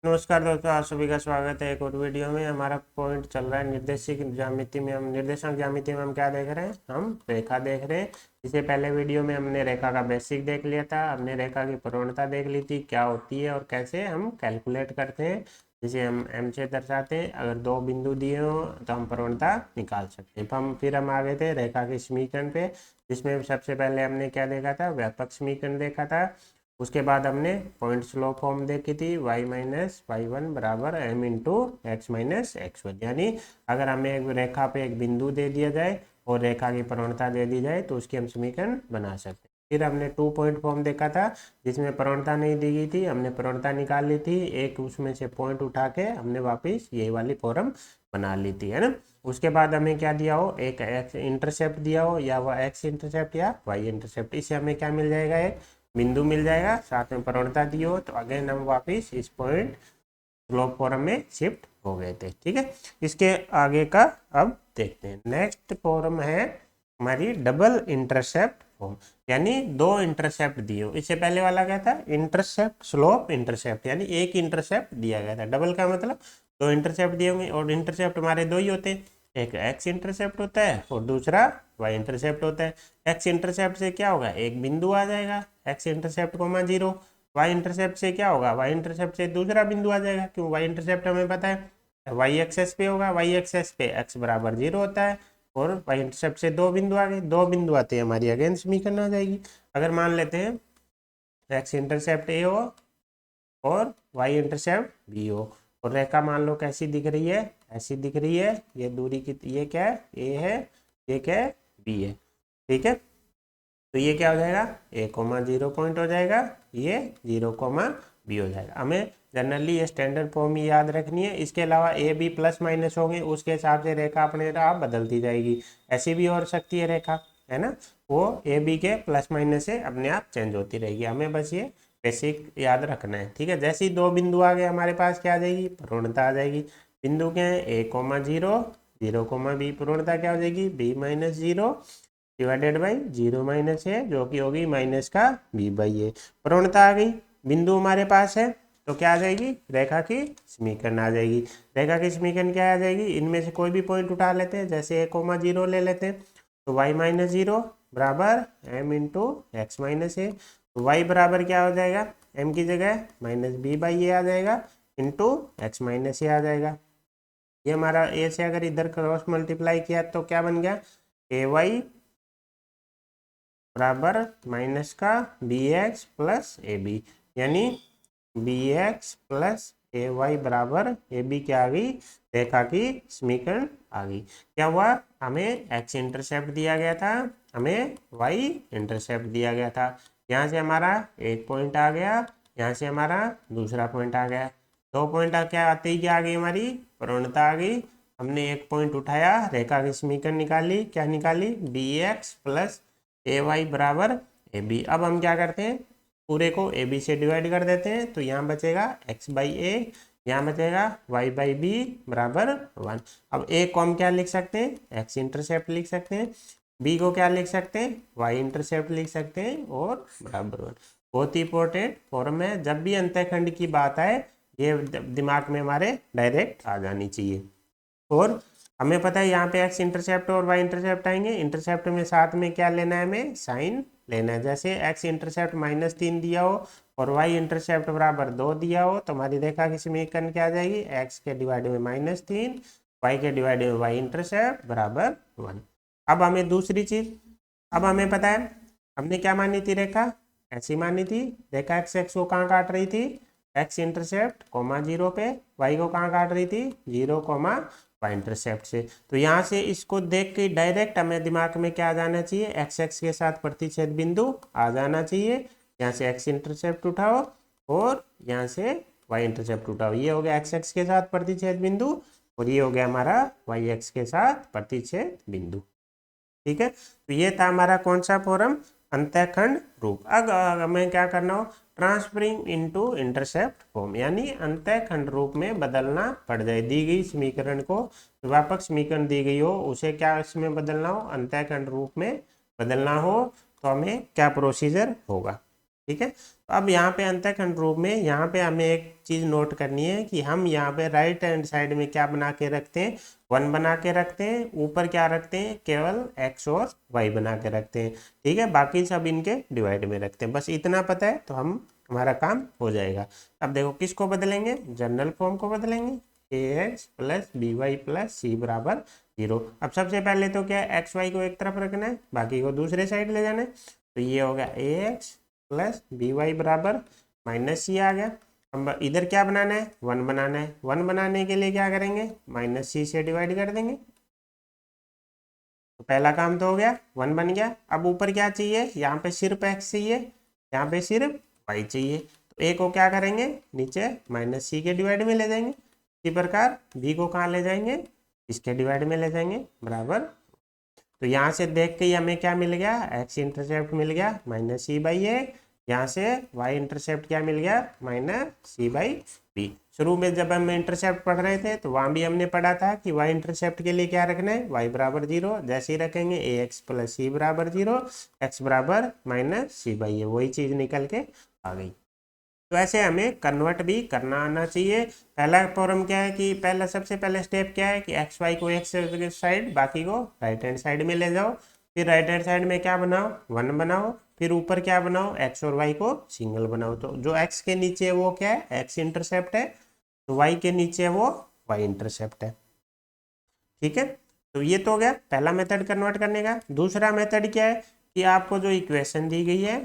नमस्कार दोस्तों, आप सभी का स्वागत है एक और वीडियो में। हमारा पॉइंट चल रहा है निर्देशिक ज्यामिति में। हम निर्देशांक ज्यामिति में हम क्या देख रहे हैं? हम रेखा देख रहे हैं। इससे पहले वीडियो में हमने रेखा का बेसिक देख लिया था। हमने रेखा की प्रवणता देख ली थी, क्या होती है और कैसे हम कैलकुलेट करते हैं, जिसे हम एम से दर्शाते हैं। अगर दो बिंदु दिए हो तो हम प्रवणता निकाल सकते हैं। फिर हम आ गए थे रेखा के समीकरण पे, जिसमें सबसे पहले हमने क्या देखा था? व्यापक समीकरण देखा था। उसके बाद हमने पॉइंट स्लो फॉर्म देखी थी, y माइनस वाई वन बराबर m into x minus x one. यानी अगर हमें एक रेखा पे एक बिंदु दे दिया जाए और रेखा की प्रवणता दे दी जाए तो उसकी हम समीकरण बना सकते हैं। फिर हमने 2 पॉइंट फॉर्म देखा था, जिसमें प्रवणता नहीं दी गई थी, हमने प्रवणता निकाल ली थी। एक उसमें से पॉइंट उठा के हमने वापस यही वाली फॉर्म बना ली थी, है ना। उसके बाद हमें क्या दिया हो? एक एक्स इंटरसेप्ट दिया हो, या वह एक्स इंटरसेप्ट या वाई इंटरसेप्ट। इससे हमें क्या मिल जाएगा? एक बिंदु मिल जाएगा, साथ में प्रवणता दी हो। तो अगेन हम वापस इस पॉइंट ग्लोब फॉर्म में शिफ्ट हो गए थे। ठीक है, इसके आगे का अब देखते हैं। नेक्स्ट फॉर्म है हमारी डबल इंटरसेप्ट फॉर्म, यानी दो इंटरसेप्ट दिए हो। इससे पहले वाला क्या था? इंटरसेप्ट स्लोप इंटरसेप्ट, यानी एक इंटरसेप्ट दिया गया था। डबल का मतलब दो इंटरसेप्ट दिए होंगे, और इंटरसेप्ट हमारे दो ही होते हैं। एक एक्स इंटरसेप्ट होता है और दूसरा वाई इंटरसेप्ट होता है। एक्स इंटरसेप्ट से क्या होगा? एक बिंदु आ जाएगा, x intercept comma zero. Y intercept से क्या होगा? वाई इंटरसेप्ट से दूसरा बिंदु आ जाएगा, क्यों? वाई इंटरसेप्ट हमें पता है वाई एक्सेस पे होगा। वाई एक्सेस पे एक्स बराबर जीरो होता है, और वाई इंटरसेप्ट से दो बिंदु आ गए। दो बिंदु आते हैं, हमारी अगेन समीकरण आ जाएगी। अगर मान लेते हैं एक्स इंटरसेप्ट ए हो और वाई इंटरसेप्ट बी हो, और रेखा मान लो कैसी दिख रही है? ऐसी दिख रही है। ये दूरी की, ये क्या है? ए है, ये क्या है? बी है। ठीक है, तो ये क्या हो जाएगा? ए कोमा जीरो पॉइंट हो जाएगा, ये जीरो कोमा बी हो जाएगा। हमें जनरली ये स्टैंडर्ड फॉर्म ही याद रखनी है। इसके अलावा ए बी प्लस माइनस होंगे, उसके हिसाब से रेखा अपने आप बदलती जाएगी। ऐसी भी हो सकती है रेखा, है ना, वो ए बी के प्लस माइनस से अपने आप चेंज होती रहेगी। हमें बस ये बेसिक याद रखना है। ठीक है, जैसे ही दो बिंदु आ गए हमारे पास क्या आ जाएगी? प्रवणता आ जाएगी। बिंदु क्या है? A comma zero, zero comma B. प्रवणता क्या हो जाएगी? B minus zero divided by zero minus है, जो कि होगी माइनस का बी बाई ए। प्रवणता आ गई, बिंदु हमारे पास है, तो क्या आ जाएगी? रेखा की समीकरण आ जाएगी। रेखा की समीकरण क्या आ जाएगी? इनमें से कोई भी पॉइंट उठा लेते हैं, जैसे ए कोमा जीरो ले लेते हैं, तो वाई माइनस जीरो बराबर एम इंटू एक्स माइनस ए। तो वाई बराबर क्या हो जाएगा? एम की जगह माइनस बी बाई ए आ जाएगा, इंटू एक्स माइनस ए आ जाएगा। ये हमारा ए से अगर इधर क्रॉस मल्टीप्लाई किया तो क्या बन गया? ए वाई बराबर माइनस का b x plus a b, यानी b x plus a y बराबर ए बी क्या आ गई? रेखा की समीकरण आ गई। क्या हुआ? हमें एक्स इंटरसेप्ट दिया गया था, हमें वाई इंटरसेप्ट दिया गया था। यहाँ से हमारा एक पॉइंट आ गया, यहाँ से हमारा दूसरा पॉइंट आ गया। दो पॉइंट क्या आते ही क्या आ गई? हमारी प्रवणता आ गई। हमने एक पॉइंट उठाया, रेखा की समीकरण निकाली। क्या निकाली? B x plus a y बराबर ए बी। अब हम क्या करते हैं? पूरे को ए बी से डिवाइड कर देते हैं, तो यहाँ बचेगा एक्स बाई ए, यहाँ बचेगा वाई बाई बी बराबर वन। अब ए को हम क्या लिख सकते हैं? एक्स इंटरसेप्ट लिख सकते हैं। बी को क्या लिख सकते हैं? वाई इंटरसेप्ट लिख सकते हैं, और बराबर वन। बहुत ही इंपॉर्टेंट फॉर्म है, जब भी अंतःखंड की बात आए ये दिमाग में हमारे डायरेक्ट आ जानी चाहिए। और हमें पता है यहाँ पे एक्स इंटरसेप्ट और वाई इंटरसेप्ट आएंगे। इंटरसेप्ट में साथ में क्या लेना है? हमें साइन लेना है। जैसे एक्स इंटरसेप्ट -3 दिया हो और वाई इंटरसेप्ट बराबर 2 दिया हो, तो हमारी रेखा की समीकरण क्या आ जाएगी? एक्स के डिवाइड में -3, वाई के डिवाइड में वाई इंटरसेप्ट बराबर 1। अब हमें दूसरी चीज, अब हमें पता है हमने क्या मानी थी? रेखा ऐसी मानी थी। रेखा एक्स एक्स को कहाँ काट रही थी? एक्स इंटरसेप्ट कोमा जीरो पे। वाई को कहाँ काट रही थी? जीरो कोमा वाई इंटरसेप्ट से। तो यहाँ से इसको देख के डायरेक्ट हमें दिमाग में क्या आ जाना चाहिए? एक्स एक्स के साथ प्रतिच्छेद बिंदु आ जाना चाहिए। यहाँ से एक्स इंटरसेप्ट उठाओ और यहाँ से वाई इंटरसेप्ट उठाओ। ये हो गया एक्स एक्स के साथ प्रतिच्छेद बिंदु, और ये हो गया हमारा वाई एक्स के साथ प्रतिच्छेद बिंदु। ठीक है, तो ये था हमारा कौन सा फॉर्म? अंतःखंड रूप। अब हमें क्या करना हो? ट्रांसफरिंग इनटू इंटरसेप्ट फॉर्म, यानी अंतःखंड रूप में बदलना पड़ जाए। दी गई समीकरण को, व्यापक समीकरण दी गई हो, उसे क्या इसमें बदलना हो? अंतःखंड रूप में बदलना हो, तो हमें क्या प्रोसीजर होगा? ठीक है, अब यहाँ पे अंतःखंड रूप में यहाँ पे हमें एक चीज़ नोट करनी है कि हम यहाँ पे राइट हैंड साइड में क्या बना के रखते हैं, 1 बना के रखते हैं, ऊपर क्या रखते हैं, केवल x और y बना के रखते हैं। ठीक है, बाकी सब इनके डिवाइड में रखते हैं, बस इतना पता है तो हम हमारा काम हो जाएगा। अब देखो किसको बदलेंगे, जनरल फॉर्म को बदलेंगे, ax plus B Y plus C बराबर 0। अब सबसे पहले तो क्या है, एक्स वाई को एक तरफ रखना है, बाकी को दूसरे साइड ले जाना है। तो ये हो गया ax प्लस बी वाई बराबर माइनस सी आ गया। अब इधर क्या बनाना है, 1 बनाना है। 1 बनाने के लिए क्या करेंगे, माइनस सी से डिवाइड कर देंगे। तो पहला काम तो हो गया, 1 बन गया। अब ऊपर क्या चाहिए, यहाँ पे सिर्फ x चाहिए, यहाँ पे सिर्फ y चाहिए। तो a को क्या करेंगे, नीचे माइनस सी के डिवाइड में ले जाएंगे। इसी प्रकार b को कहाँ ले जाएंगे, इसके डिवाइड में ले जाएंगे, बराबर। तो यहाँ से देख के हमें क्या मिल गया, x इंटरसेप्ट मिल गया माइनस सी बाई ए। यहाँ से y इंटरसेप्ट क्या मिल गया, माइनस सी बाई बी। शुरू में जब हम इंटरसेप्ट पढ़ रहे थे तो वहाँ भी हमने पढ़ा था कि y इंटरसेप्ट के लिए क्या रखना है, y बराबर 0। जैसे ही रखेंगे ax प्लस सी बराबर 0, x बराबर माइनस सी बाई ए, वही चीज़ निकल के आ गई। तो ऐसे हमें कन्वर्ट भी करना आना चाहिए। पहला फॉर्म क्या है कि पहला सबसे पहले स्टेप क्या है कि एक्स वाई को एक साइड, बाकी को राइट हैंड साइड में ले जाओ। फिर राइट हैंड साइड में क्या बनाओ, 1 बनाओ। फिर ऊपर क्या बनाओ, एक्स और वाई को सिंगल बनाओ। तो जो एक्स के नीचे है वो क्या है, एक्स इंटरसेप्ट है। तो वाई के नीचे है वो वाई इंटरसेप्ट है। ठीक है, तो ये तो हो गया पहला मेथड कन्वर्ट करने का। दूसरा मेथड क्या है कि आपको जो इक्वेशन दी गई है,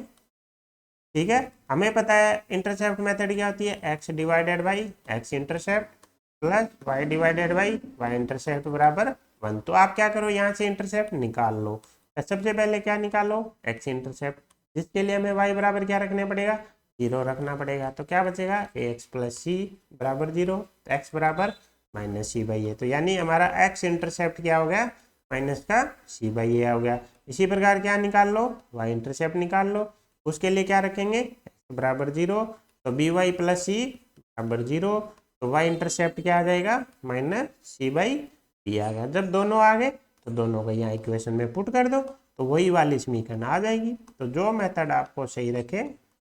ठीक है, हमें पता है इंटरसेप्ट मेथड क्या होती है, x divided by x intercept plus y divided by y intercept बराबर 1। तो आप क्या करो, यहाँ से इंटरसेप्ट निकाल लो। सबसे पहले क्या निकालो, x इंटरसेप्ट, जिसके लिए हमें y बराबर क्या रखना पड़ेगा, 0 रखना पड़ेगा। तो क्या बचेगा, ax प्लस सी बराबर 0, x बराबर माइनस सी बाई ए। तो यानी हमारा x इंटरसेप्ट क्या हो गया, माइनस का सी बाई ए हो गया। इसी प्रकार क्या निकाल लो, y इंटरसेप्ट निकाल लो। उसके लिए क्या रखेंगे, x बराबर 0, तो बी वाई प्लस सी बराबर 0। तो y इंटरसेप्ट क्या आ जाएगा, माइनस सी बाई बी आ गया। जब दोनों आ गए तो दोनों को यहाँ इक्वेशन में पुट कर दो, तो वही वाली समीकरण आ जाएगी। तो जो मेथड आपको सही रखे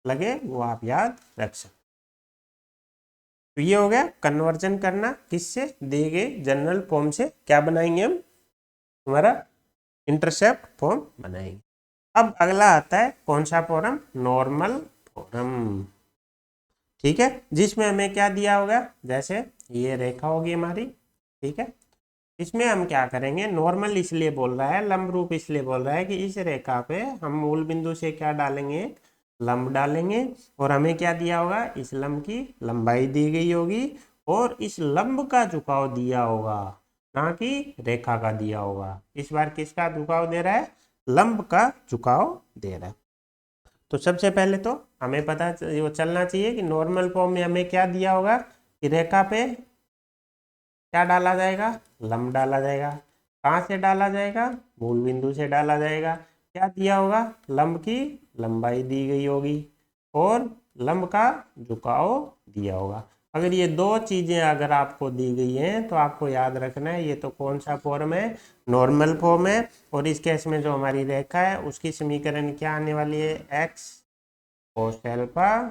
लगे वो आप याद रख सकते। तो ये हो गया कन्वर्जन करना, किससे, दिए गए जनरल फॉर्म से क्या बनाएंगे हम, हमारा इंटरसेप्ट फॉर्म बनाएंगे। अब अगला आता है कौन सा फॉर्म, नॉर्मल फॉर्म। ठीक है, जिसमें हमें क्या दिया होगा, जैसे ये रेखा होगी हमारी, ठीक है, इसमें हम क्या करेंगे, नॉर्मल इसलिए बोल रहा है, लंब रूप इसलिए बोल रहा है कि इस रेखा पे हम मूल बिंदु से क्या डालेंगे, लंब डालेंगे। और हमें क्या दिया होगा, इस लंब की लंबाई दी गई होगी और इस लंब का झुकाव दिया होगा, ना कि रेखा का दिया होगा। इस बार किसका झुकाव दे रहा है, लंब का झुकाव दे रहा है। तो सबसे पहले तो हमें पता वो चलना चाहिए कि नॉर्मल फॉर्म में हमें क्या दिया होगा कि रेखा पे क्या डाला जाएगा, लंब डाला जाएगा। कहाँ से डाला जाएगा, मूल बिंदु से डाला जाएगा। क्या दिया होगा, लंब की लंबाई दी गई होगी और लंब का झुकाव दिया होगा। अगर ये दो चीजें अगर आपको दी गई हैं तो आपको याद रखना है ये तो कौन सा फॉर्म है, नॉर्मल फॉर्म है। और इस केस में जो हमारी रेखा है उसकी समीकरण क्या आने वाली है, x cos alpha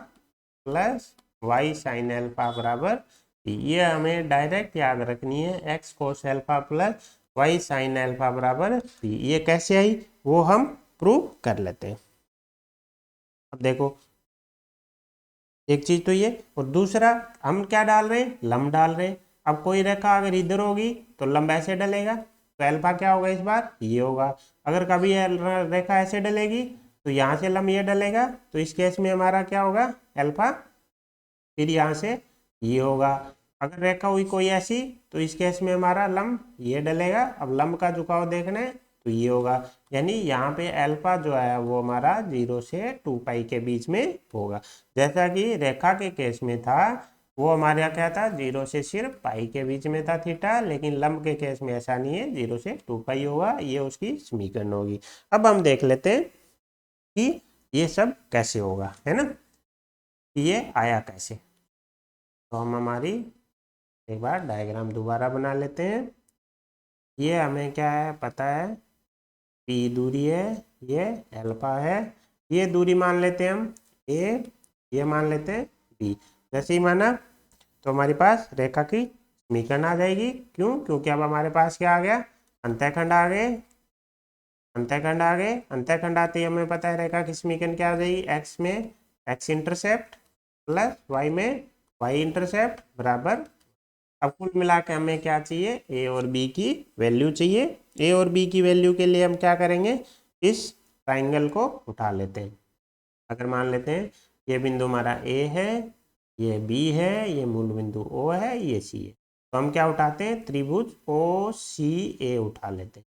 plus y sine alpha बराबर, ये हमें डायरेक्ट याद रखनी है, x cos alpha plus y sine alpha बराबर पी। ये कैसे आई वो हम प्रूव कर लेते हैं। अब देखो एक चीज तो ये, और दूसरा हम क्या डाल रहे हैं, लंब डाल रहे हैं। अब कोई रेखा अगर इधर होगी तो लंब ऐसे डलेगा, तो एल्फा क्या होगा इस बार, ये होगा। अगर कभी रेखा ऐसे डलेगी तो यहाँ से लंब ये डलेगा, तो इस केस में हमारा क्या होगा, एल्फा, फिर यहाँ से ये होगा। अगर रेखा हुई कोई ऐसी तो इस केस में हमारा लंब ये डलेगा। अब लंब का झुकाव देखना है तो ये होगा, यानी यहाँ पे अल्फा जो है वो हमारा 0 से 2 पाई के बीच में होगा। जैसा कि रेखा के केस में था वो हमारे यहाँ क्या था, 0 से सिर्फ पाई के बीच में था थीटा, लेकिन लंब के केस में ऐसा नहीं है, 0 से 2 पाई होगा। ये उसकी समीकरण होगी। अब हम देख लेते हैं कि ये सब कैसे होगा, है ना, ये आया कैसे। तो हम हमारी एक बार डायग्राम दोबारा बना लेते हैं। ये हमें क्या है पता है, पी दूरी है, ये अल्फा है, ये दूरी मान लेते हैं हम ए, ये मान लेते हैं बी। जैसे ही माना तो हमारे पास रेखा की समीकरण आ जाएगी। क्यों? क्योंकि अब हमारे पास क्या आ गया, अंतःखंड आ गए, अंतःखंड आ गए। अंतःखंड आते ही हमें पता है रेखा की समीकरण क्या आ जाएगी, एक्स में एक्स इंटरसेप्ट प्लस वाई में वाई इंटरसेप्ट बराबर। अब कुल मिला के हमें क्या चाहिए, ए और बी की वैल्यू चाहिए। ए और बी की वैल्यू के लिए हम क्या करेंगे, इस ट्राइंगल को उठा लेते हैं। अगर मान लेते हैं ये बिंदु हमारा ए है, ये बी है, ये मूल बिंदु ओ है, ये सी है, तो हम क्या उठाते हैं, त्रिभुज ओ सी ए उठा लेते हैं।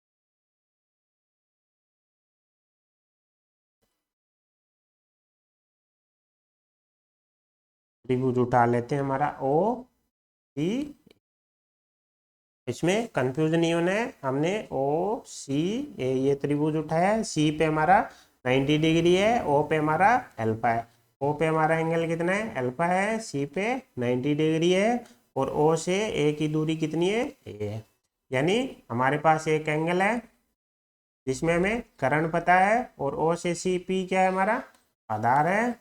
त्रिभुज उठा लेते हैं हमारा ओ सी। इसमें कंफ्यूजन नहीं होना है, हमने ओ सी ए ये त्रिभुज उठाया है। सी पे हमारा 90 डिग्री है, ओ पे हमारा अल्फा है। ओ पे हमारा एंगल कितना है, अल्फा है। सी पे 90 डिग्री है और ओ से ए की दूरी कितनी है, ए है। यानी हमारे पास एक एंगल है जिसमें हमें कर्ण पता है और ओ से सी पी क्या है, हमारा आधार है।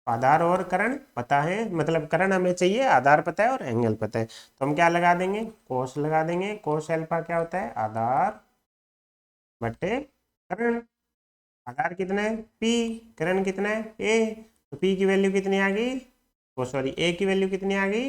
आधार और कर्ण पता है, मतलब कर्ण हमें चाहिए, आधार पता है और एंगल पता है। तो हम क्या लगा देंगे, कोस लगा देंगे। कोस अल्फा क्या होता है, आधार बटे कर्ण। आधार कितना है पी, कर्ण कितना है ए। तो पी की वैल्यू कितनी आ गई, ओ सॉरी ए की वैल्यू कितनी आ गई,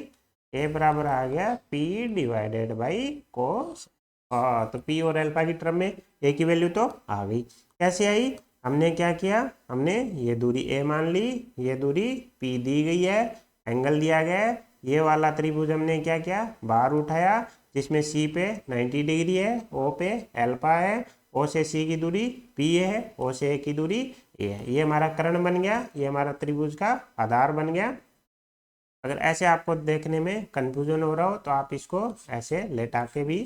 ए बराबर आ गया पी डिवाइडेड बाई कोस। हाँ, तो पी और अल्फा की टर्म में ए की वैल्यू तो आ गई। कैसे आई, हमने क्या किया, हमने ये दूरी ए मान ली, ये दूरी पी दी गई है, एंगल दिया गया है। ये वाला त्रिभुज हमने क्या किया, बाहर उठाया, जिसमें सी पे 90 डिग्री है, ओ पे अल्फा है, ओ से सी की दूरी पी है, ओ से ए की दूरी ए है। ये हमारा कर्ण बन गया, ये हमारा त्रिभुज का आधार बन गया। अगर ऐसे आपको देखने में कंफ्यूजन हो रहा हो तो आप इसको ऐसे लेटा के भी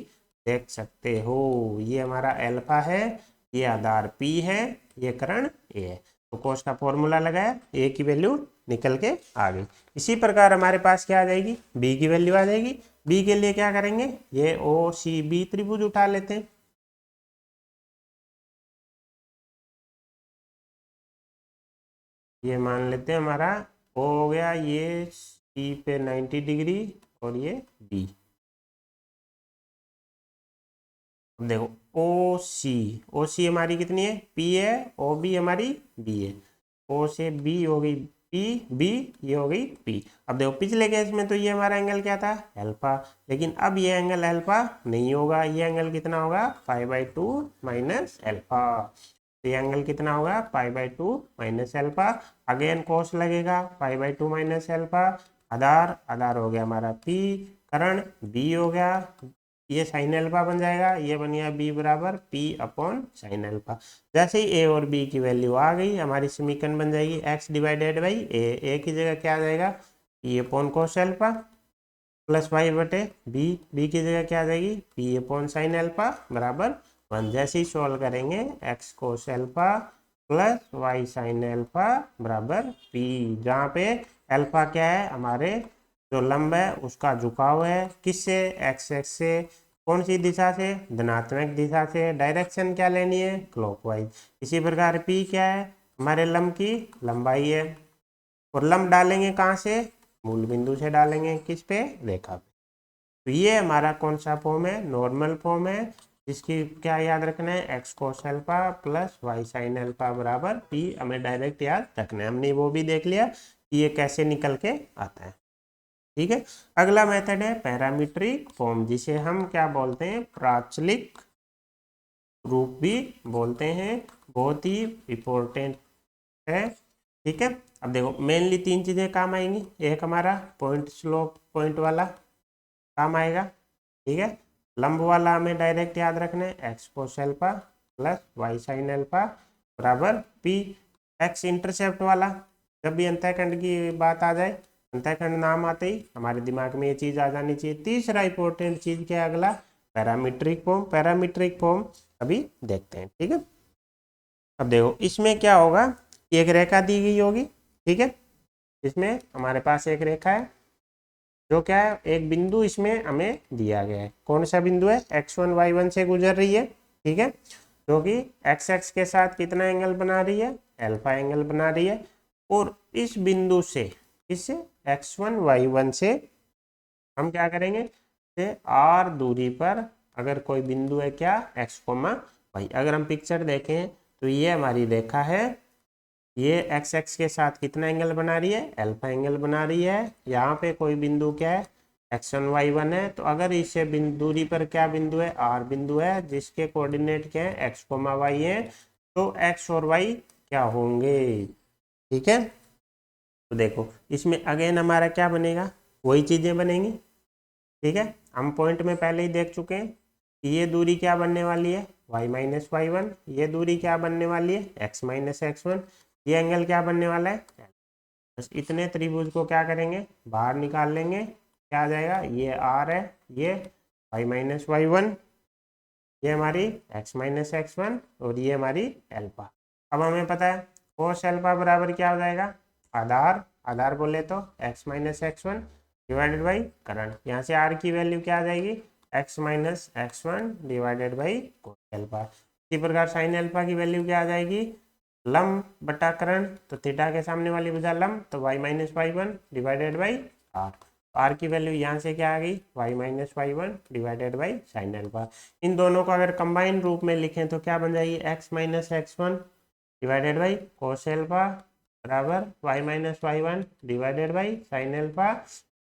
देख सकते हो। ये हमारा अल्फा है, ये आधार पी है, ये कर्ण ए है। तो कोस का फॉर्मूला लगाया, ए की वैल्यू निकल के आ गई। इसी प्रकार हमारे पास क्या आ जाएगी, बी की वैल्यू आ जाएगी। बी के लिए क्या करेंगे, ये ओ सी बी त्रिभुज उठा लेते हैं। ये मान लेते हैं हमारा ओ हो गया, ये सी पे 90 डिग्री और ये बी। अब देखो ओ सी हमारी कितनी है, पी है, ओ बी हमारी बी है। ओ से बी हो गई पी, बी ये हो गई पी। अब देखो पिछले केस में तो ये हमारा एंगल क्या था, अल्फा, लेकिन अब ये एंगल अल्फा नहीं होगा। ये एंगल कितना होगा, पाई/2 माइनस अल्फा। तो ये एंगल कितना होगा, पाई/2 माइनस अल्फा। अगेन कोस लगेगा, पाई/2 माइनस अल्फा। आधार आधार हो गया हमारा पी, कर्ण बी हो गया, ये साइन अल्फा बन जाएगा, ये बन गया बी बराबर पी अपॉन साइन अल्फा। जैसे ही ए और बी की वैल्यू आ गई, हमारी समीकरण बन जाएगी x divided by a. A की जगह क्या आ जाएगा, p upon cos alpha plus y बटे बी। बी की जगह क्या आ जाएगी, पी अपॉन साइन अल्फा बराबर 1। जैसे ही सॉल्व करेंगे, x cos alpha plus y sine alpha बराबर पी, जहाँ पे अल्फा क्या है, हमारे जो लंब है उसका झुकाव है, किससे, एक्स एक्स से। कौन सी दिशा से, धनात्मक दिशा से। डायरेक्शन क्या लेनी है, क्लॉकवाइज। इसी प्रकार पी क्या है, हमारे लंब की लंबाई है, और लंब डालेंगे कहाँ से, मूल बिंदु से डालेंगे, किस पे, रेखा पे। तो ये हमारा कौन सा फॉर्म है, नॉर्मल फॉर्म है, जिसकी क्या याद रखना है, x cos alpha plus y sine alpha बराबर पी। हमें डायरेक्ट याद रखना है, हमने वो भी देख लिया कि ये कैसे निकल के आता है। ठीक है, अगला मेथड है पैरामीट्रिक फॉर्म, जिसे हम क्या बोलते हैं, प्राचलिक रूप भी बोलते हैं। बहुत ही इंपॉर्टेंट है। ठीक है, अब देखो मेनली 3 चीजें काम आएंगी। एक हमारा पॉइंट स्लोप पॉइंट वाला काम आएगा। ठीक है, लंब वाला हमें डायरेक्ट याद रखना है, x cos alpha plus y sine alpha बराबर पी। एक्स इंटरसेप्ट वाला, जब भी अंतःखंड की बात आ जाए, अंतःखंड नाम आते ही हमारे दिमाग में ये चीज आ जानी चाहिए। तीसरा इंपॉर्टेंट चीज क्या है, अगला पैरामीट्रिक फॉर्म। पैरामीट्रिक फॉर्म अभी देखते हैं। ठीक है, अब देखो इसमें क्या होगा, एक रेखा दी गई होगी। ठीक है, इसमें हमारे पास एक रेखा है, जो क्या है, एक बिंदु इसमें हमें दिया गया है। कौन सा बिंदु है, x1 y1 से गुजर रही है। ठीक है, जो कि एक्स एक्स के साथ कितना एंगल बना रही है, अल्फा एंगल बना रही है। और इस बिंदु से, इससे x1 y1 से हम क्या करेंगे, से r दूरी पर अगर कोई बिंदु है क्या, x, y। अगर हम पिक्चर देखें तो ये हमारी रेखा है, ये एक्स एक्स के साथ कितना एंगल बना रही है, अल्फा एंगल बना रही है। यहाँ पे कोई बिंदु क्या है, x1 y1 है। तो अगर इससे दूरी पर क्या बिंदु है, r बिंदु है, जिसके कोऑर्डिनेट क्या है, x, y है, तो x और y क्या होंगे। ठीक है, तो देखो इसमें अगेन हमारा क्या बनेगा, वही चीजें बनेंगी। ठीक है, हम पॉइंट में पहले ही देख चुके हैं कि ये दूरी क्या बनने वाली है, y माइनस y1। ये दूरी क्या बनने वाली है, x माइनस x1। ये एंगल क्या बनने वाला है, बस इतने त्रिभुज को क्या करेंगे, बाहर निकाल लेंगे। क्या आ जाएगा, ये r है, ये y माइनस y1, ये हमारी x माइनस x1 और ये हमारी अल्फा। अब हमें पता है कोस अल्फा बराबर क्या हो जाएगा, आधार, आधार बोले तो x minus x1 divided by current. यहाँ से r की वैल्यू क्या आ जाएगी, x minus x1 divided by cos alpha. इसी प्रकार साइन अल्फा की वैल्यू क्या आ जाएगी, लंब बटा करंट, तो थीटा के सामने वाली भुजा लंब, तो y minus y1 divided by r। R की वैल्यू यहाँ से क्या आ गई, y minus y1 divided by sine alpha. इन दोनों को अगर कंबाइन रूप में लिखें तो क्या बन जाएगी, x minus x1 divided by cos alpha बराबर y minus y1 divided by sine alpha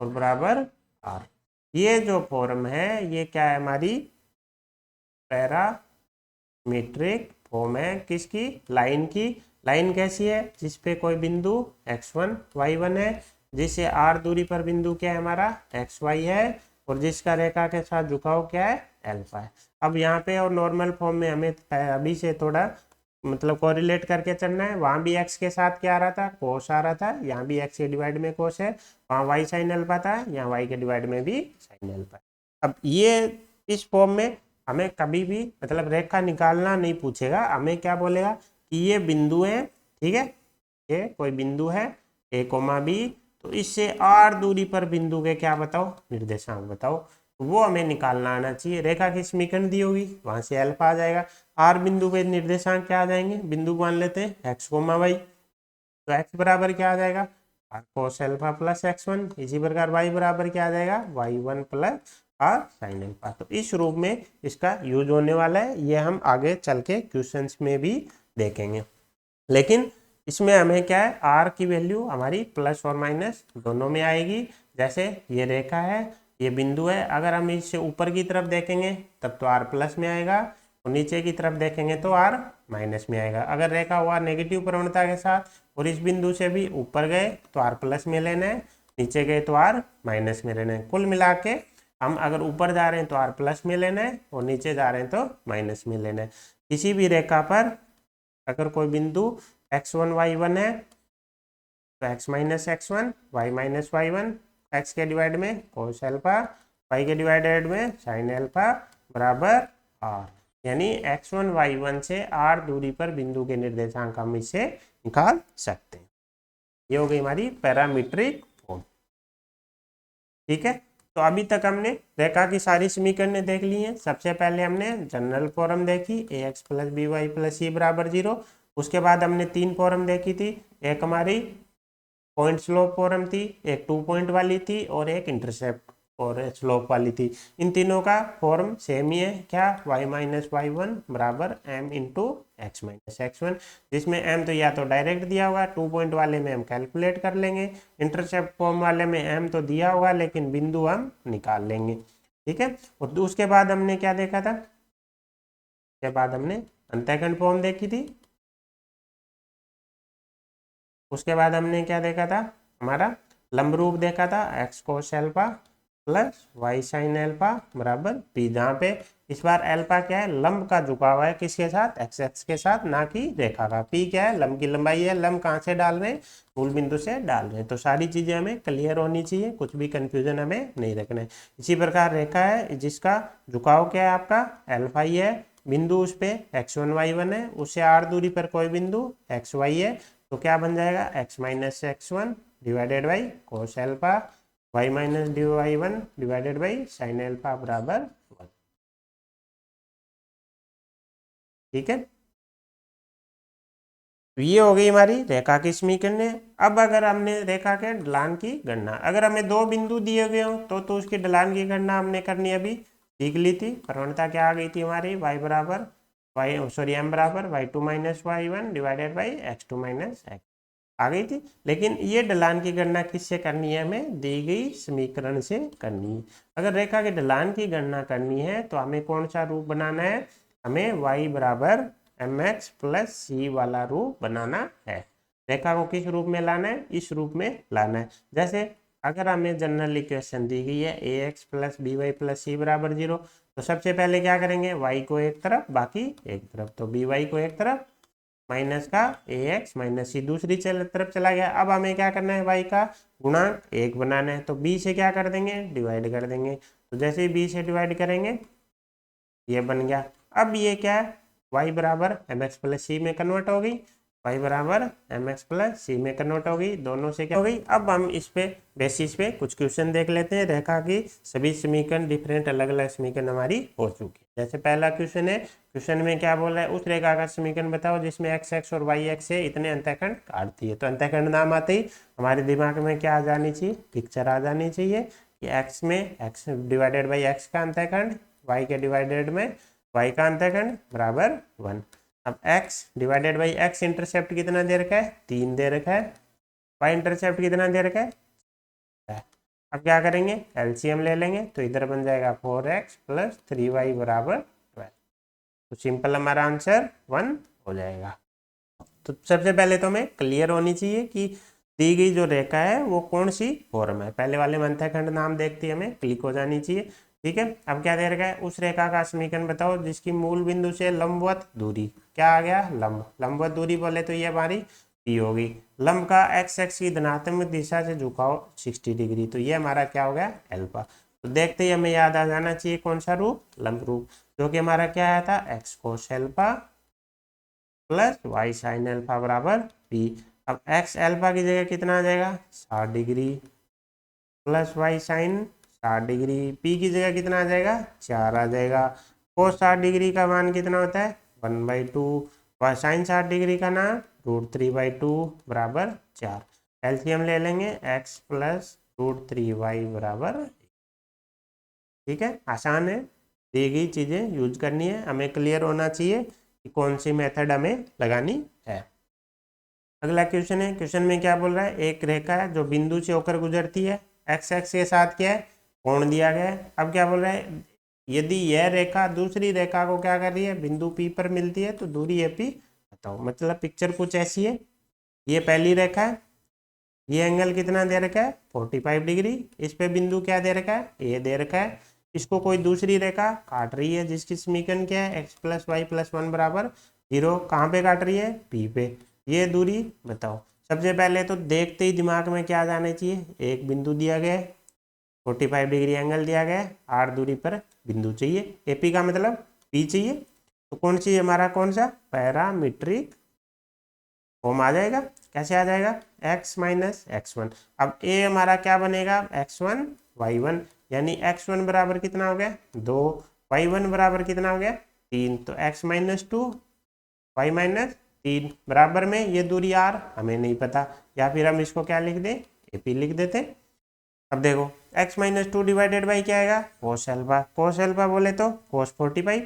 और बराबर r। ये जो फॉर्म है ये क्या है, हमारी पैरामीट्रिक फॉर्म है, किसकी, लाइन की। लाइन कैसी है, जिसपे कोई बिंदु x1 y1 है, जिससे r दूरी पर बिंदु क्या है हमारा, xy है, और जिसका रेखा के साथ झुकाव क्या है, अल्फा है। अब यहाँ पे और नॉर्मल फॉर्म में हमें अभी से थोड़ा मतलब कोरिलेट करके चलना है। वहाँ भी x के साथ क्या आ रहा था, कोस आ रहा था, यहाँ भी x के डिवाइड में कोस है, वहाँ y साइन अल्फा था, यहाँ y के डिवाइड में भी साइन अल्फा। अब ये इस फॉर्म में हमें कभी भी मतलब रेखा निकालना नहीं पूछेगा, हमें क्या बोलेगा कि ये बिंदु है, ठीक है, ये कोई बिंदु है a, b, तो इससे r दूरी पर बिंदु के क्या बताओ, निर्देशांक बताओ। वो हमें निकालना आना चाहिए। रेखा की समीकरण दी होगी, वहां से अल्फा आ जाएगा। r बिंदु पे निर्देशांक क्या आ जाएंगे, बिंदु मान लेते हैं x, y, तो x बराबर क्या आ जाएगा, r cos alpha plus x1। इसी प्रकार y बराबर क्या आ जाएगा, y1 plus r sine alpha. तो इस रूप में इसका यूज होने वाला है, ये हम आगे चल के क्वेश्चंस में भी देखेंगे। लेकिन इसमें हमें क्या है, r की वैल्यू हमारी प्लस और माइनस दोनों में आएगी। जैसे ये रेखा है, ये बिंदु है, अगर हम इससे ऊपर की तरफ देखेंगे तब तो r प्लस में आएगा, और नीचे की तरफ देखेंगे तो r माइनस में आएगा। अगर रेखा हुआ नेगेटिव प्रवणता के साथ और इस बिंदु से भी ऊपर गए तो r प्लस में लेना है, नीचे गए तो r माइनस में लेना है। कुल मिला के हम अगर ऊपर जा रहे हैं तो r प्लस में लेना है और नीचे जा रहे हैं तो माइनस में लेना है। किसी भी रेखा पर अगर कोई बिंदु x1 y1 है तो x minus x1 y minus y1, x के डिवाइड में कोस अल्फा, y के डिवाइडेड में साइन अल्फा बराबर r। यानी x1 y1 से r दूरी पर बिंदु के निर्देशांक हम इसे निकाल सकते हैं। ये हो गई हमारी पैरामीट्रिक फॉर्म। ठीक है, तो अभी तक हमने रेखा की सारी समीकरणें देख ली हैं। सबसे पहले हमने जनरल फॉर्म देखी, ax plus B Y plus C बराबर 0। उसके बाद हमने 3 फॉर्म देखी थी, एक हमारी पॉइंट स्लोप फॉर्म थी, एक 2 पॉइंट वाली थी और एक इंटरसेप्ट और स्लोप वाली थी। इन तीनों का फॉर्म सेम ही है, क्या, y माइनस y1 बराबर m into x minus x1, जिसमें m तो या तो डायरेक्ट दिया होगा, 2 पॉइंट वाले में हम कैलकुलेट कर लेंगे, इंटरसेप्ट फॉर्म वाले में m तो दिया होगा लेकिन बिंदु हम निकाल लेंगे। ठीक है, और उसके बाद हमने क्या देखा था, उसके बाद हमने अंतःखंड फॉर्म देखी थी। उसके बाद हमने क्या देखा था, हमारा लंब रूप देखा था, x कोस alpha plus y sign alpha बराबर p, जहाँ पे इस बार अल्फा क्या है, लंब का झुकाव है, किसके साथ, x एक्स के साथ, ना कि रेखा का। p क्या है, लंब की लंबाई है, लंब कहाँ से डाल रहे हैं, मूल बिंदु से डाल रहे हैं। तो सारी चीजें हमें क्लियर होनी चाहिए, कुछ भी कंफ्यूजन हमें नहीं रखना है। इसी प्रकार रेखा है जिसका झुकाव क्या है आपका, अल्फा ही है, बिंदु उस पे x1 y1 है, उससे r दूरी पर कोई बिंदु xy है, तो क्या बन जाएगा, x minus x1 divided by cos alpha, y minus y1 divided by sine alpha बराबर 1। ठीक है। तो ये हो गई हमारी रेखा की समीकरण। अब अगर हमने रेखा के ढलान की गणना, अगर हमें दो बिंदु दिए गए हो तो उसकी ढलान की गणना हमने करनी अभी सीख ली थी। प्रवणता क्या आ गई थी हमारी, y बराबर m बराबर y2 minus y1 divided by x2 minus x आ गई थी। लेकिन ये ढलान की गणना किससे करनी है, हमें दी गई समीकरण से करनी है। अगर रेखा के ढलान की गणना करनी है तो हमें कौन सा रूप बनाना है, हमें y बराबर mx प्लस सी वाला रूप बनाना है। रेखा को किस रूप में लाना है, इस रूप में लाना है। जैसे अगर हमें जनरल इक्वेशन दी गई है ax plus B Y plus C बराबर 0, तो सबसे पहले क्या करेंगे, y को एक तरफ बाकी एक तरफ, तो बी वाई को एक तरफ माइनस का ax माइनस सी दूसरी तरफ चला गया। अब हमें क्या करना है, y का गुणांक 1 बनाना है, तो b से क्या कर देंगे, डिवाइड कर देंगे। तो जैसे ही b से डिवाइड करेंगे ये बन गया। अब ये क्या है, y बराबर mx प्लस सी में कन्वर्ट हो गई, y बराबर mx प्लस सी में कन्वर्ट हो गई, दोनों से क्या हो गई। अब हम इस पे बेसिस पे कुछ क्वेश्चन देख लेते हैं। रेखा की सभी समीकरण डिफरेंट अलग अलग समीकरण हमारी हो चुकी है। जैसे पहला क्वेश्चन है, क्वेश्चन में क्या बोल रहा है, उस रेखा का समीकरण बताओ जिसमें एक्स एक्स और वाई एक्स से इतने अंतःखंड काटती है। तो अंतःखंड नाम आते ही हमारे दिमाग में क्या आ जानी चाहिए, पिक्चर आ जानी चाहिए कि एक्स में एक्स डिवाइडेड बाई एक्स का अंतःखंड, वाई के डिवाइडेड में वाई का अंतःखंड बराबर 1। अब x divided by x intercept कितना दे रखा है, 3 दे रखा है, y इंटरसेप्ट कितना दे रखा है। अब क्या करेंगे, एलसीएम ले लेंगे, तो इधर बन जाएगा 4x प्लस 3y बराबर 12। तो सिंपल हमारा आंसर 1 हो जाएगा। तो सबसे पहले तो हमें क्लियर होनी चाहिए कि दी गई जो रेखा है वो कौन सी फॉर्म है। पहले वाले में अंतःखंड नाम देखते ही हमें क्लिक हो जानी चाहिए। ठीक है, अब क्या दे रखा है, उस रेखा का समीकरण बताओ जिसकी मूल बिंदु से लंबवत दूरी, क्या आ गया, लंबवत दूरी बोले तो ये हमारी पी होगी। लंब का एक्स एक्स की धनात्मक दिशा से झुकाव 60 डिग्री, तो ये हमारा क्या हो गया, एल्फा। तो देखते ही हमें याद आ जाना चाहिए कौन सा रूप, लंब रूप, जो कि हमारा क्या आया था, x cos alpha plus y sine alpha बराबर पी। अब एक्स एल्फा की जगह कितना आ जाएगा, 60 degree plus y sine 60 degree, p की जगह कितना आ जाएगा, 4 आ जाएगा। कोस 60 डिग्री का मान कितना होता है, 1/2, वाई साइन 60 डिग्री का नाम √3/2 बराबर 4। एलसीएम ले लेंगे, एक्स प्लस √3y बराबर। ठीक है, आसान है, दी गई चीज़ें यूज करनी है, हमें क्लियर होना चाहिए कि कौन सी मेथड हमें लगानी है। अगला क्वेश्चन है, क्वेश्चन में क्या बोल रहा है, एक रेखा है जो बिंदु से होकर गुजरती है, एक्स एक्स के साथ क्या है, कोण दिया गया है। अब क्या बोल रहा है, यदि यह रेखा दूसरी रेखा को क्या कर रही है, बिंदु पी पर मिलती है तो दूरी ए पी बताओ। मतलब पिक्चर कुछ ऐसी है, ये पहली रेखा है, ये एंगल कितना दे रखा है, 45 डिग्री, इस पे बिंदु क्या दे रखा है, ए दे रखा है। इसको कोई दूसरी रेखा काट रही है जिसकी समीकरण क्या है, एक्स प्लस वाई प्लस 1 बराबर 0। कहाँ पे काट रही है, पी पे। ये दूरी बताओ। सबसे पहले तो देखते ही दिमाग में क्या जाना चाहिए, एक बिंदु दिया गया है, 45 डिग्री एंगल दिया गया है, आर दूरी पर बिंदु चाहिए, एपी का मतलब पी चाहिए। तो कौन सी हमारा कौन सा पैरामीट्रिक फॉर्म आ जाएगा, कैसे आ जाएगा, x माइनस x1। अब a हमारा क्या बनेगा, x1 y1, यानी x1 बराबर कितना हो गया 2, y1 बराबर कितना हो गया 3, तो x माइनस 2 y माइनस 3 बराबर में ये दूरी r हमें नहीं पता, या फिर हम इसको क्या लिख दें, AP लिख देते। अब देखो x माइनस 2 डिवाइडेड बाई क्या आएगा, कोस एल्फा, कोस एल्फा बोले तो कोस 45,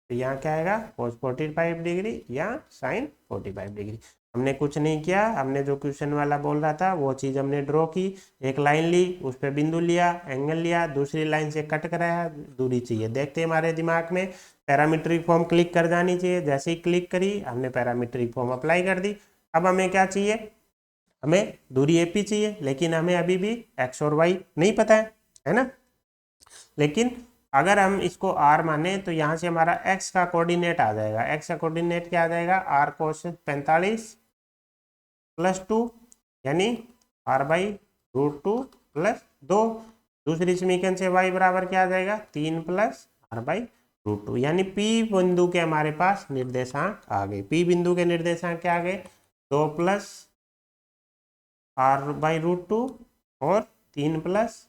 तो यहाँ क्या आएगा, कोस 45 डिग्री या साइन 45 डिग्री। हमने कुछ नहीं किया, हमने जो क्वेश्चन वाला बोल रहा था वो चीज़ हमने ड्रॉ की, एक लाइन ली, उस पर बिंदु लिया, एंगल लिया, दूसरी लाइन से कट कराया, दूरी चाहिए। देखते हमारे दिमाग में पैरामीट्रिक फॉर्म क्लिक कर जानी चाहिए, जैसे ही क्लिक करी हमने पैरामीट्रिक फॉर्म अप्लाई कर दी। अब हमें क्या चाहिए, हमें दूरी एपी चाहिए, लेकिन हमें अभी भी एक्स और वाई नहीं पता है ना। लेकिन अगर हम इसको r माने तो यहाँ से हमारा x का कोऑर्डिनेट आ जाएगा, x का कोऑर्डिनेट क्या आ जाएगा, r कोस 45 प्लस 2, यानी r/√2 प्लस 2। दूसरी समीकरण से y बराबर क्या आ जाएगा, 3 प्लस r/√2, यानी p बिंदु के हमारे पास निर्देशांक आ गए। p बिंदु के निर्देशांक क्या आ गए, 2 प्लस r/√2 और 3 प्लस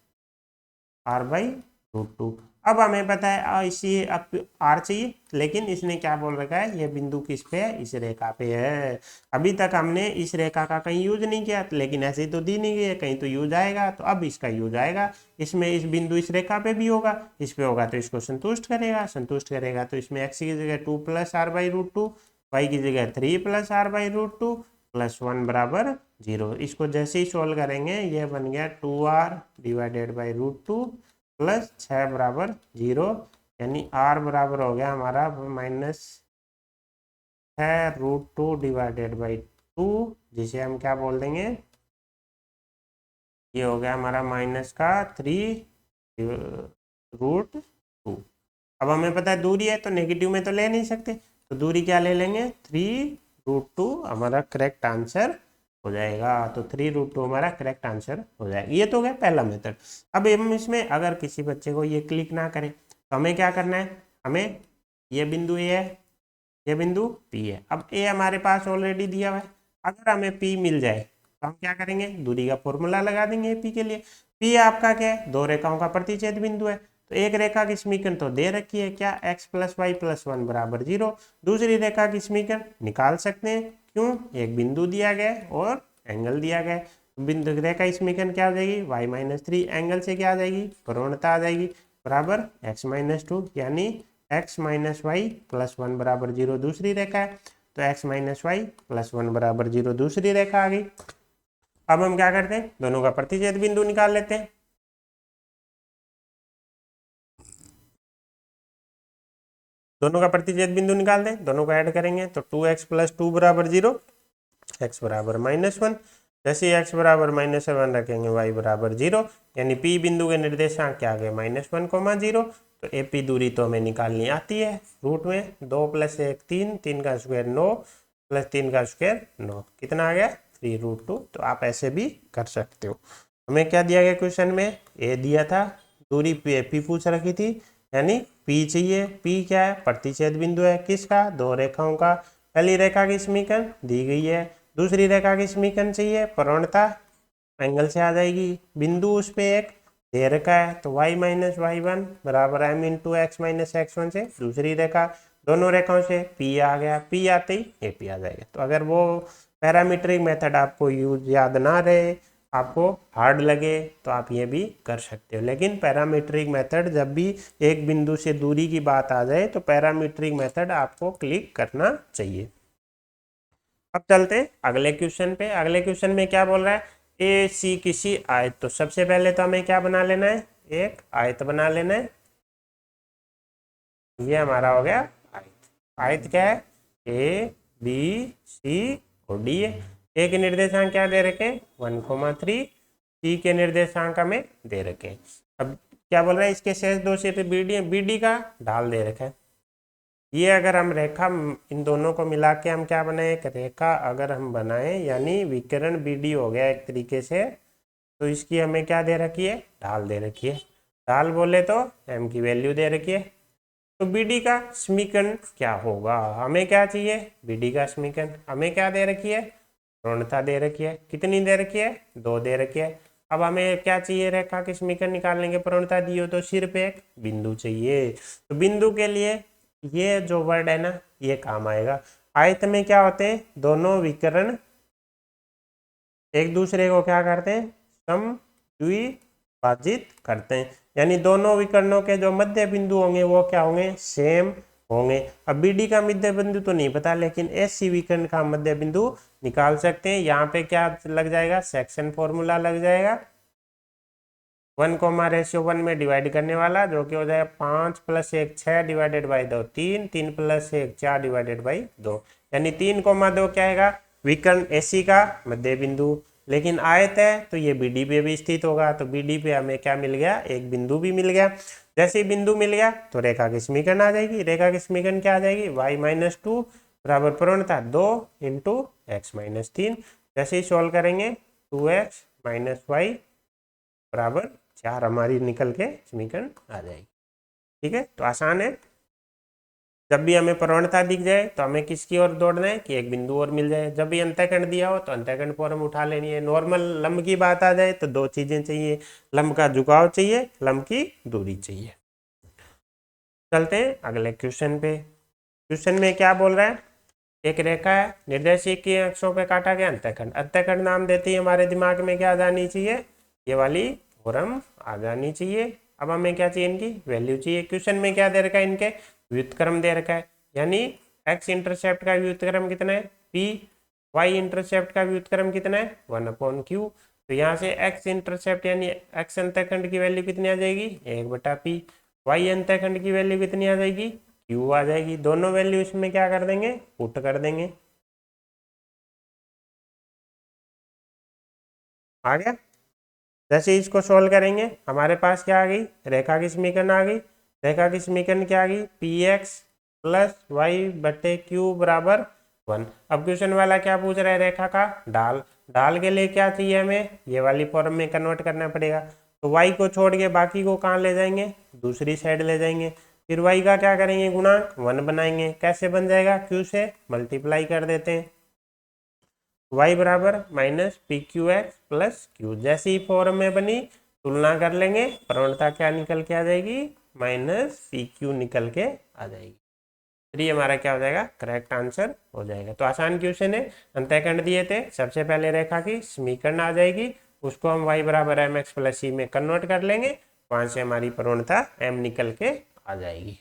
r/√2। अब हमें पता है इसी अब आर चाहिए, लेकिन इसने क्या बोल रखा है, ये बिंदु किस पे है, इस रेखा पे है। अभी तक हमने इस रेखा का कहीं यूज नहीं किया, लेकिन ऐसे तो दी नहीं गई है, कहीं तो यूज आएगा, तो अब इसका यूज आएगा। इसमें इस बिंदु इस रेखा पे भी होगा, इस पे होगा तो इसको संतुष्ट करेगा तो इसमें एक्स की जगह 2 + r/√2, वाई की जगह 3 + r/√2 +1 बराबर 0। इसको जैसे ही सोल्व करेंगे ये बन गया 2r/√2 प्लस 6 बराबर 0, यानी r बराबर हो गया हमारा -6√2/2, जिसे हम क्या बोल देंगे, ये हो गया हमारा -3√2। अब हमें पता है दूरी है तो नेगेटिव में तो ले नहीं सकते, तो दूरी क्या ले लेंगे, 3√2 हमारा करेक्ट आंसर हो जाएगा। तो 3√2 हमारा करेक्ट आंसर हो जाएगा। ये तो हो गया पहला मेथड। अब हम इसमें अगर किसी बच्चे को ये क्लिक ना करे तो हमें क्या करना है, हमें ये बिंदु ए है, ये बिंदु पी है। अब ए हमारे पास ऑलरेडी दिया हुआ है, अगर हमें पी मिल जाए तो हम क्या करेंगे, दूरी का फॉर्मूला लगा देंगे पी के लिए। पी आपका क्या है, दो रेखाओं का प्रतिच्छेद बिंदु है, तो एक रेखा की समीकरण तो दे रखी है क्या, x + y + 1 बराबर 0। दूसरी रेखा की समीकरण निकाल सकते हैं, क्यों, एक बिंदु दिया गया और एंगल दिया गया है। बिंदु रेखा की समीकरण क्या हो जाएगी, y - 3, एंगल से क्या आ जाएगी, प्रवणता आ जाएगी, बराबर x - 2, यानी x - y + 1 बराबर 0 दूसरी रेखा है, तो x - y + 1 बराबर 0 दूसरी रेखा आ गई। अब हम क्या करते हैं, दोनों का प्रतिच्छेद बिंदु निकाल लेते हैं। दोनों का प्रतिच्छेद बिंदु निकाल दें, दोनों को ऐड करेंगे तो 2x + 2 बराबर 0, x बराबर -1। जैसे ही x बराबर -1 रखेंगे y बराबर 0, यानी P बिंदु के निर्देशांक क्या आ गए, -1, 0। तो AP दूरी तो हमें निकालनी आती है, रूट में 2 + 1 3, 3 का स्क्वायर 9 + 3 का स्क्वायर 9, कितना आ गया, 3√2। तो आप ऐसे भी कर सकते हो। हमें क्या दिया गया क्वेश्चन में, ए दिया था, दूरी P पूछ रखी थी, यानी P चाहिए। P क्या है, प्रतिच्छेद बिंदु है, किसका, दो रेखाओं का। पहली रेखा की समीकरण दी गई है, दूसरी रेखा की समीकरण चाहिए, प्रवणता एंगल से आ जाएगी। बिंदु उस पे एक दे रखा है, तो y - y1 बराबर m × x - x1 से दूसरी रेखा, दोनों रेखाओं से P आ गया, P आते ही AP आ जाएगा। तो अगर वो पैरामीट्रिक मेथड आपको यूज याद ना रहे, आपको हार्ड लगे, तो आप ये भी कर सकते हो। लेकिन पैरामीट्रिक मेथड, जब भी एक बिंदु से दूरी की बात आ जाए तो पैरामीट्रिक मेथड आपको क्लिक करना चाहिए। अब चलते हैं अगले क्वेश्चन पे। अगले क्वेश्चन में क्या बोल रहा है, ए सी किसी आयत, तो सबसे पहले तो हमें क्या बना लेना है, एक आयत बना लेना है। ये हमारा हो गया आयत। आयत क्या है, ए बी सी और डी है। ए के निर्देशांक क्या दे रखे, 1,3। सी के निर्देशांक हमें दे रखे। अब क्या बोल रहा है, इसके शेष दो क्षेत्र बी डी का ढाल दे रखा है। ये अगर हम रेखा, इन दोनों को मिला के हम क्या बनाए, एक रेखा अगर हम बनाए, यानी विकर्ण BD हो गया एक तरीके से, तो इसकी हमें क्या दे रखी है, ढाल दे रखी है। ढाल बोले तो m की वैल्यू दे रखी है। तो BD का समीकरण क्या होगा, हमें क्या चाहिए, BD का समीकरण हमें क्या दे रखी है, ऋणता दे रखी है। कितनी दे रखी है, 2 दे रखी है। अब हमें क्या चाहिए, रेखा की समीकरण निकालने के, ऋणता दी हो तो सिर्फ एक बिंदु चाहिए। तो बिंदु के लिए ये जो वर्ड है ना, ये काम आएगा। आयत में क्या होते हैं, दोनों विकर्ण एक दूसरे को क्या करते हैं, समद्विभाजित करते हैं, यानी दोनों विकर्णों के जो मध्य बिंदु होंगे वो क्या होंगे, सेम होंगे। अब बीडी का मध्य बिंदु तो नहीं पता, लेकिन एससी विकर्ण का मध्य बिंदु निकाल सकते हैं। यहाँ पे क्या लग जाएगा, सेक्शन फॉर्मूला लग जाएगा, 1,/1 में डिवाइड करने वाला, जो कि हो जाएगा 5 + 1 6 डिवाइडेड बाई 2 3, 3 + 1 4 डिवाइडेड बाई 2, यानी 3,2 क्या आएगा, विकर्ण एसी का मध्य बिंदु। लेकिन आयत है तो ये बीडी पे भी स्थित होगा, तो बीडी पे हमें क्या मिल गया, एक बिंदु भी मिल गया। जैसे ही बिंदु मिल गया तो रेखा की समीकरण आ जाएगी। रेखा की समीकरण क्या आ जाएगी, y - 2 बराबर प्रवणता 2 × x - 3। जैसे ही सोल्व करेंगे 2x - y बराबर 4 हमारी निकल के समीकरण आ जाएगी। ठीक है, तो आसान है। जब भी हमें प्रवणता दिख जाए तो हमें किसकी ओर दौड़ना है, कि एक बिंदु और मिल जाए। जब भी अंतःखंड दिया हो तो अंतःखंड पर हम उठा लेनी है। नॉर्मल लंब की बात आ जाए तो दो चीजें चाहिए, लंब का झुकाव चाहिए, लंब की दूरी चाहिए। चलते हैं अगले क्वेश्चन पे। क्वेश्चन में क्या बोल रहा है, एक रेखा है, निर्देशिक की अक्षों पे काटा गया अंतःखंड। अंतःखंड नाम देते ही हमारे दिमाग में क्या आ जानी चाहिए, ये वाली फॉर्म आ जानी चाहिए। अब हमें क्या चाहिए, इनकी वैल्यू चाहिए। क्वेश्चन में क्या दे रखा है, इनके व्युत्क्रम दे रखा है, यानी एक्स इंटरसेप्ट का व्युत्क्रम कितना है पी, वाई इंटरसेप्ट का व्युत्क्रम कितना है 1/q। तो यहाँ से एक्स इंटरसेप्ट यानी एक्स अंतःखंड की वैल्यू कितनी आ जाएगी 1/p, वाई अंतःखंड की वैल्यू कितनी आ जाएगी q आ जाएगी। दोनों वैल्यू इसमें क्या कर देंगे, पुट कर देंगे। आ गया। जैसे इसको सोल्व करेंगे हमारे पास क्या आ गई, रेखा की समीकरण आ गई। रेखा की समीकरण क्या आ गई, पी एक्स प्लस वाई बटे क्यू बराबर 1। अब क्वेश्चन वाला क्या पूछ रहा है, रेखा का ढाल। ढाल के लिए क्या चाहिए, हमें ये वाली फॉर्म में कन्वर्ट करना पड़ेगा। तो वाई को छोड़ के बाकी को कहाँ ले जाएंगे, दूसरी साइड ले जाएंगे। फिर वाई का क्या करेंगे, गुणांक 1 बनाएंगे। कैसे बन जाएगा, क्यू से मल्टीप्लाई कर देते हैं। y बराबर minus P Q x plus Q, जैसी फॉर्म में बनी तुलना कर लेंगे, प्रवणता क्या निकल के आ जाएगी, माइनस पी क्यू निकल के आ जाएगी। फिर ये हमारा क्या हो जाएगा, करेक्ट आंसर हो जाएगा। तो आसान क्वेश्चन है, अंतःखंड दिए थे, सबसे पहले रेखा की समीकरण आ जाएगी, उसको हम y बराबर एम एक्स प्लस सी में कन्वर्ट कर लेंगे, वहां से हमारी प्रवणता m निकल के आ जाएगी।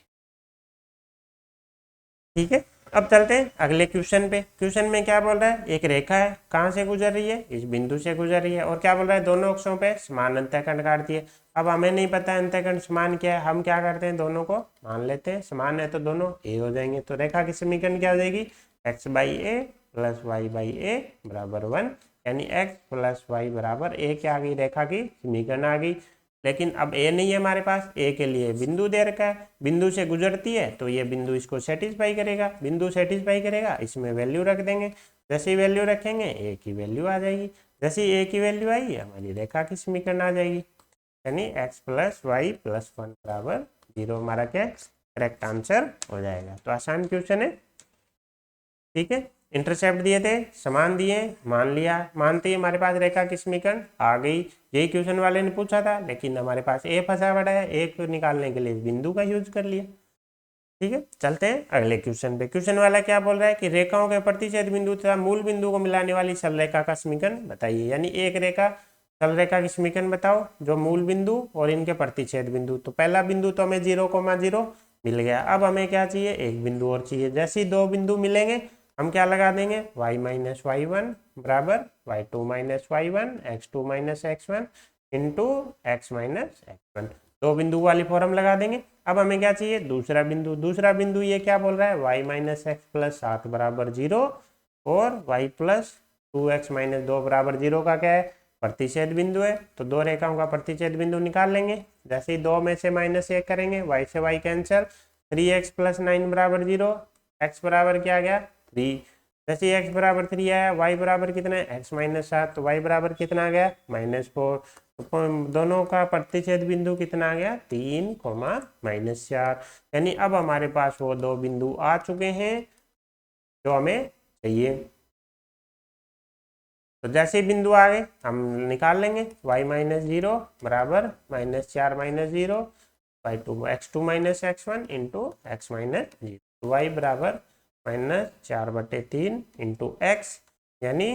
ठीक है, अब चलते हैं अगले क्वेश्चन पे। क्वेश्चन में क्या बोल रहा है, एक रेखा है, कहाँ से गुजर रही है, इस बिंदु से गुजर रही है, और क्या बोल रहा है, दोनों अक्षों पे समान अंतःखंड काटती है। अब हमें नहीं पता अंतःखंड समान क्या है, हम क्या करते हैं, दोनों को मान लेते हैं, समान है तो दोनों ए हो जाएंगे। तो रेखा की समीकरण क्या हो जाएगी, X by A plus Y by A बराबर 1, यानी एक्स प्लस वाई बराबर ए क्या आ गई, रेखा की समीकरण आ गई। लेकिन अब ए नहीं है हमारे पास, ए के लिए बिंदु दे रखा है, बिंदु से गुजरती है तो ये बिंदु इसको सेटिस्फाई करेगा, बिंदु सेटिस्फाई करेगा, इसमें वैल्यू रख देंगे। जैसे ही वैल्यू रखेंगे ए की वैल्यू आ जाएगी, जैसे ही ए की वैल्यू आई हमारी रेखा की समीकरण आ जाएगी, यानी एक्स प्लस वाई प्लस 1 बराबर 0 हमारा क्या करेक्ट आंसर हो जाएगा। तो आसान क्वेश्चन है। ठीक है, इंटरसेप्ट दिए थे, समान दिए, मान लिया, मानते ही हमारे पास रेखा की समीकरण आ गई। यही क्वेश्चन वाले ने पूछा था, लेकिन हमारे पास ए फंसा पड़ा है, ए को निकालने के लिए इस बिंदु का यूज कर लिया। ठीक है, चलते हैं अगले क्वेश्चन पे। क्वेश्चन वाला क्या बोल रहा है कि रेखाओं के प्रतिच्छेद बिंदु तथा मूल बिंदु को मिलाने वाली सरल रेखा का समीकरण बताइए, यानी एक रेखा सरल रेखा की समीकरण बताओ जो मूल बिंदु और इनके प्रतिच्छेद बिंदु। तो पहला बिंदु तो हमें 0,0 मिल गया। अब हमें क्या चाहिए, एक बिंदु और चाहिए। जैसे ही दो बिंदु मिलेंगे हम क्या लगा देंगे, y माइनस वाई वन बराबर y2 minus y one, x2 minus x1 into x minus x1, दो बिंदु वाली फॉर्म लगा देंगे। अब हमें क्या चाहिए, दूसरा बिंदु। दूसरा बिंदु ये क्या बोल रहा है, y माइनस एक्स प्लस 7 बराबर 0 और y प्लस 2x माइनस 2 बराबर 0 का क्या है, प्रतिच्छेद बिंदु है। तो दो रेखाओं का प्रतिच्छेद बिंदु निकाल लेंगे। जैसे ही दो में से माइनस 1 करेंगे, y से y कैंसिल, 3x प्लस 9 बराबर 0, x बराबर क्या आ गया 3। जैसे x बराबर 3 आया, y बराबर कितना है, x माइनस 7, तो y बराबर कितना आ गया -4। तो दोनों का प्रतिच्छेद बिंदु कितना आ गया 3, -4, यानी अब हमारे पास वो दो बिंदु आ चुके हैं जो हमें चाहिए। तो जैसे ही बिंदु आ गए हम निकाल लेंगे, y माइनस 0 बराबर -4 minus 0 y2 x2 minus x1 into x minus 0, y बराबर -4/3 इंटू एक्स, यानी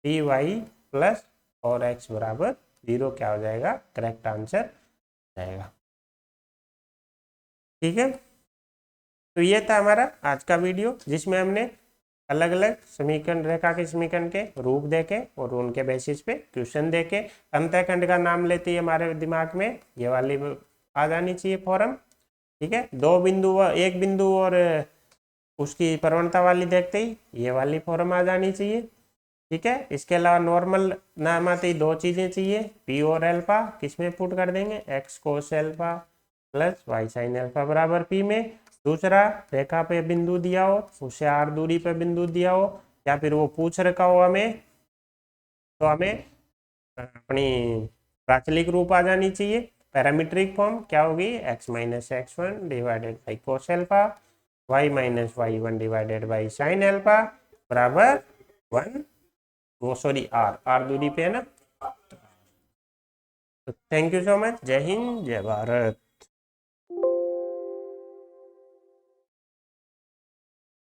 3y प्लस और x बराबर 0 क्या हो जाएगा, करेक्ट आंसर जाएगा। ठीक है, तो ये था हमारा आज का वीडियो, जिसमें हमने अलग अलग समीकरण, रेखा के समीकरण के रूप देखे और उनके बेसिस पे क्वेश्चन देखे। अंतःखंड का नाम लेते ही हमारे दिमाग में ये वाली आ जानी चाहिए फॉर्म। ठीक है, दो बिंदु एक बिंदु और उसकी प्रवणता वाली देखते ही ये वाली फॉर्म आ जानी चाहिए। ठीक है, इसके अलावा नॉर्मल नाम आते ही दो चीज़ें चाहिए, पी और एल्फा, किसमें पुट कर देंगे, x cos alpha plus y sine alpha बराबर पी में। दूसरा, रेखा पे बिंदु दिया हो, उससे आर दूरी पे बिंदु दिया हो, या फिर वो पूछ रखा हो हमें, तो हमें अपनी प्राचलिक रूप आ जानी चाहिए। पैरामीट्रिक फॉर्म क्या होगी, x minus x1 divided by cos alpha, y minus y one divided by sine alpha बराबर 1, वो सॉरी आर दूरी पे है ना। तो थैंक यू सो मच, जय हिंद जय भारत।